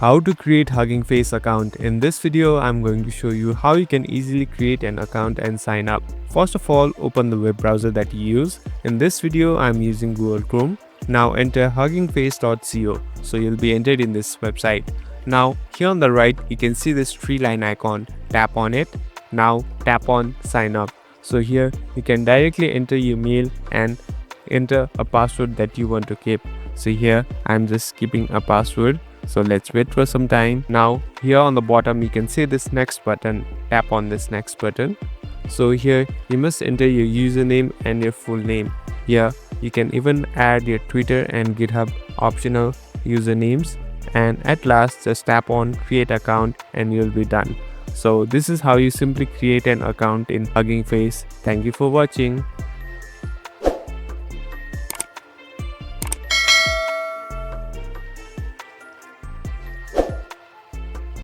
How to create Hugging Face account. In this video, I'm going to show you how you can easily create an account and sign up. First of all, open the web browser that you use. In this video, I'm using Google Chrome. Now enter huggingface.co. So you'll be entered in this website. Now here on the right, you can see this 3-line icon. Tap on it. Now tap on sign up. So here you can directly enter your mail and enter a password that you want to keep. So here I'm just keeping a password. So let's wait for some time. Now here on the bottom you can see this next button. Tap on this next button. So here you must enter your username and your full name. Here you can even add your Twitter and GitHub optional usernames. And at last just tap on create account and you'll be done. So this is how you simply create an account in Hugging Face. Thank you for watching.